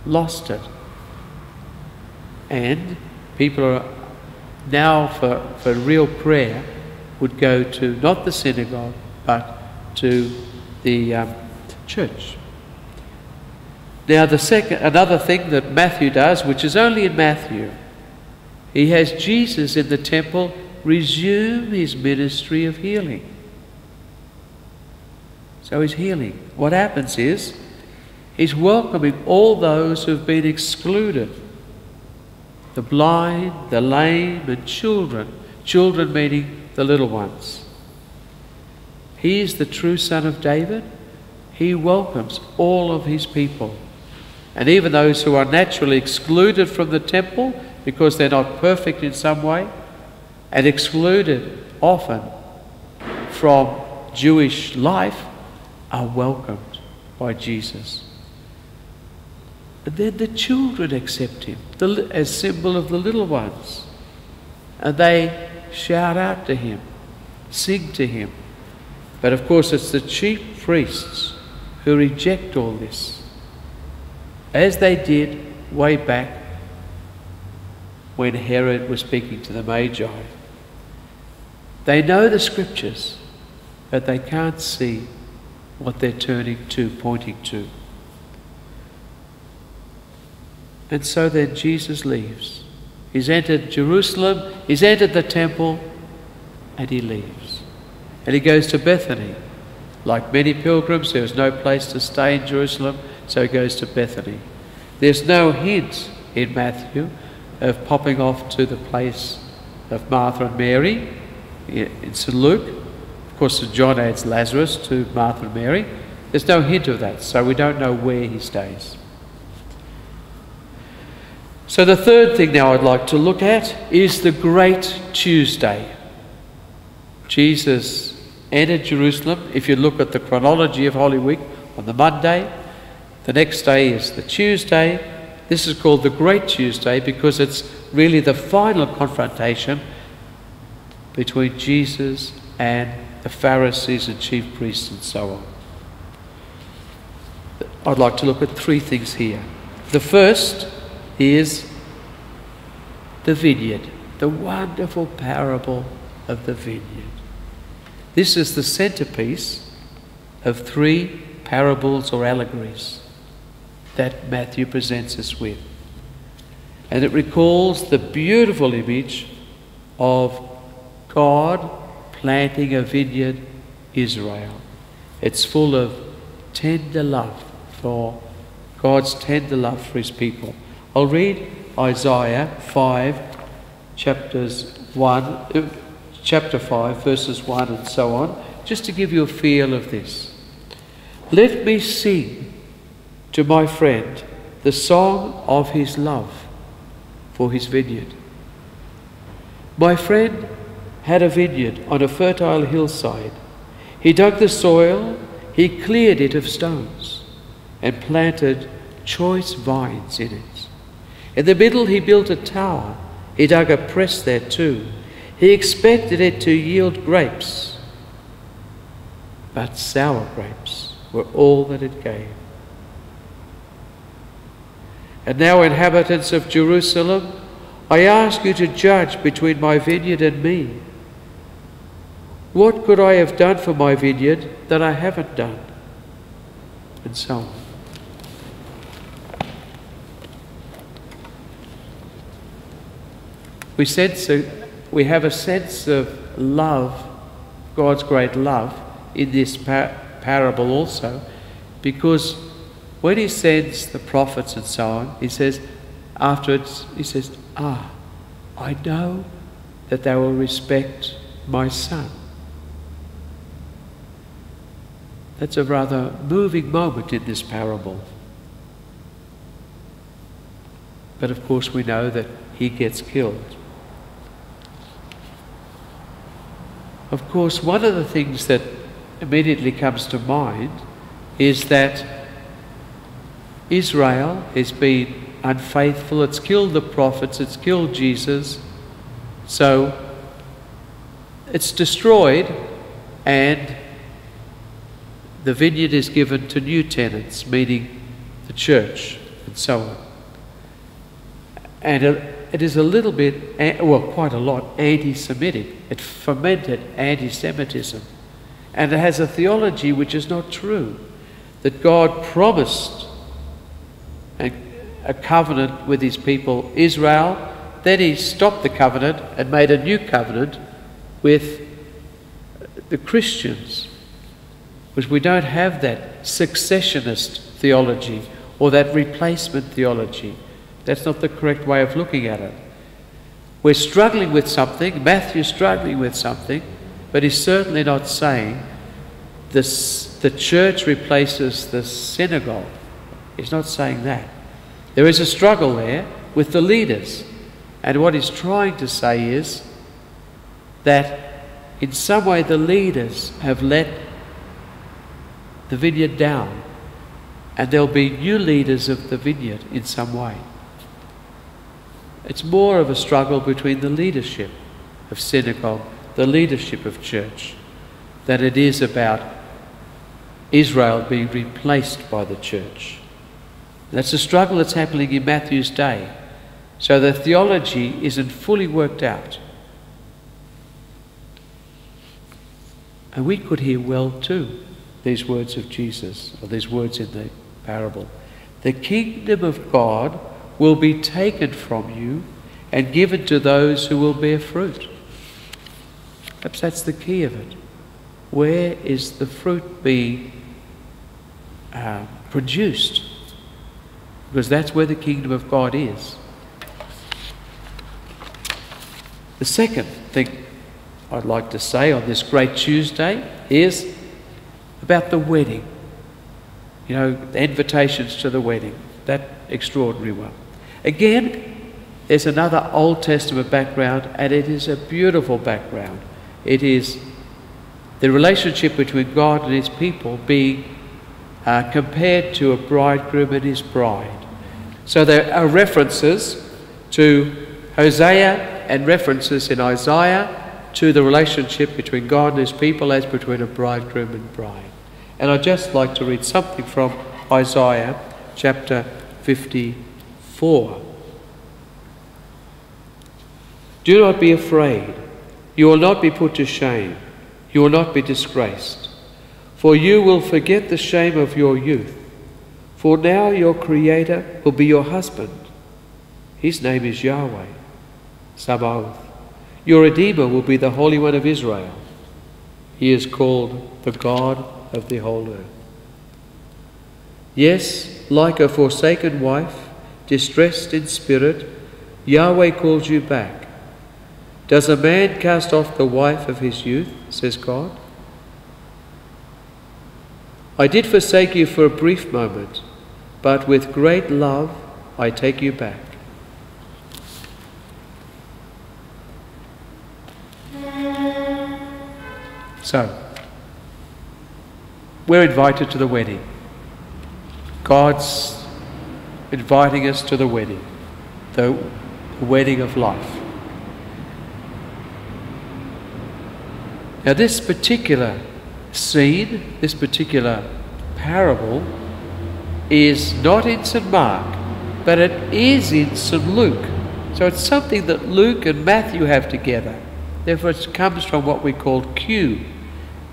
lost it. And people are now, for real prayer, would go to not the synagogue, but to the church. Now another thing that Matthew does, which is only in Matthew, he has Jesus in the temple resume his ministry of healing. So he's healing. What happens is, he's welcoming all those who've been excluded. The blind, the lame, and children. Children meaning the little ones. He is the true Son of David. He welcomes all of his people. And even those who are naturally excluded from the temple because they're not perfect in some way, and excluded often from Jewish life, are welcomed by Jesus. And then the children accept him as symbol of the little ones. And they shout out to him, sing to him. But of course it's the chief priests who reject all this, as they did way back when Herod was speaking to the Magi. They know the scriptures, but they can't see what they're turning to, pointing to. And so then Jesus leaves. He's entered Jerusalem, he's entered the temple, and he leaves. And he goes to Bethany. Like many pilgrims, there was no place to stay in Jerusalem, so he goes to Bethany. There's no hint in Matthew of popping off to the place of Martha and Mary in St. Luke. Of course, St. John adds Lazarus to Martha and Mary. There's no hint of that, so we don't know where he stays. So the third thing now I'd like to look at is the Great Tuesday. Jesus entered Jerusalem. If you look at the chronology of Holy Week, on the Monday, the next day is the Tuesday. This is called the Great Tuesday because it's really the final confrontation between Jesus and the Pharisees and chief priests and so on. I'd like to look at three things here. The first is the vineyard, the wonderful parable of the vineyard. This is the centerpiece of three parables or allegories that Matthew presents us with. And it recalls the beautiful image of God planting a vineyard, Israel. It's full of tender love for God's tender love for his people. I'll read Isaiah 5, chapter 5, verses 1 and so on, just to give you a feel of this. Let me sing to my friend the song of his love for his vineyard. My friend had a vineyard on a fertile hillside. He dug the soil, he cleared it of stones, and planted choice vines in it. In the middle he built a tower. He dug a press there too. He expected it to yield grapes, but sour grapes were all that it gave. And now, inhabitants of Jerusalem, I ask you to judge between my vineyard and me. What could I have done for my vineyard that I haven't done? And so on. We have a sense of love, God's great love, in this parable also, because when he sends the prophets and so on, he says, afterwards, he says, I know that they will respect my son. That's a rather moving moment in this parable. But of course we know that he gets killed. Of course, one of the things that immediately comes to mind is that Israel has been unfaithful. It's killed the prophets, it's killed Jesus. So it's destroyed, and the vineyard is given to new tenants, meaning the church. and so on. And it is a little bit, well, quite a lot, anti-Semitic. It fomented anti-Semitism. And it has a theology which is not true, that God promised a covenant with his people Israel, then he stopped the covenant and made a new covenant with the Christians, because we don't have that successionist theology or that replacement theology. That's not the correct way of looking at it. We're struggling with something, Matthew's struggling with something, but he's certainly not saying the church replaces the synagogue. He's not saying that. There is a struggle there with the leaders. And what he's trying to say is that in some way the leaders have let the vineyard down, and there'll be new leaders of the vineyard in some way. It's more of a struggle between the leadership of synagogue, the leadership of church, than it is about Israel being replaced by the church. That's a struggle that's happening in Matthew's day. So the theology isn't fully worked out. And we could hear well too these words of Jesus, or these words in the parable. The kingdom of God will be taken from you and given to those who will bear fruit. Perhaps that's the key of it. Where is the fruit being produced? Because that's where the kingdom of God is. The second thing I'd like to say on this Great Tuesday is about the wedding. You know, the invitations to the wedding, that extraordinary one. Again, there's another Old Testament background, and it is a beautiful background. It is the relationship between God and his people being compared to a bridegroom and his bride. So there are references to Hosea and references in Isaiah to the relationship between God and his people as between a bridegroom and bride. And I'd just like to read something from Isaiah chapter 54. Do not be afraid. You will not be put to shame. You will not be disgraced. For you will forget the shame of your youth. For now your Creator will be your husband. His name is Yahweh Sabaoth. Your Redeemer will be the Holy One of Israel. He is called the God of the whole earth. Yes, like a forsaken wife, distressed in spirit, Yahweh calls you back. Does a man cast off the wife of his youth, says God? I did forsake you for a brief moment, but with great love I take you back. So, we're invited to the wedding. God's inviting us to the wedding, the wedding of life. Now this particular scene, this particular parable is not in St. Mark, but it is in St. Luke. So it's something that Luke and Matthew have together. Therefore it comes from what we call Q.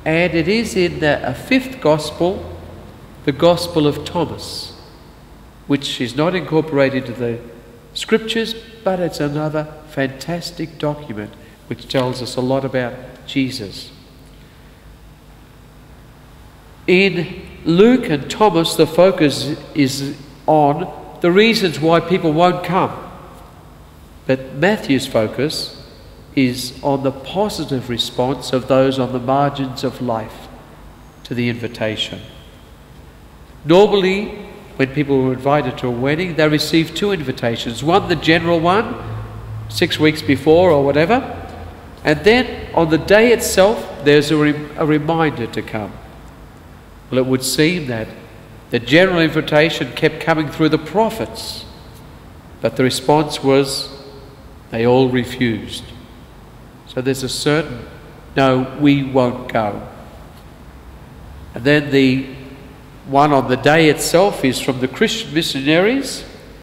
And it is in a fifth gospel, the Gospel of Thomas, which is not incorporated into the scriptures, but it's another fantastic document which tells us a lot about Jesus. In Luke and Thomas, the focus is on the reasons why people won't come. But Matthew's focus is on the positive response of those on the margins of life to the invitation. Normally, when people were invited to a wedding, they received two invitations. One, the general one, 6 weeks before or whatever, and then on the day itself, there's a reminder to come. Well, it would seem that the general invitation kept coming through the prophets, but the response was they all refused. So there's a certain, no, we won't go. And then the one on the day itself is from the Christian missionaries,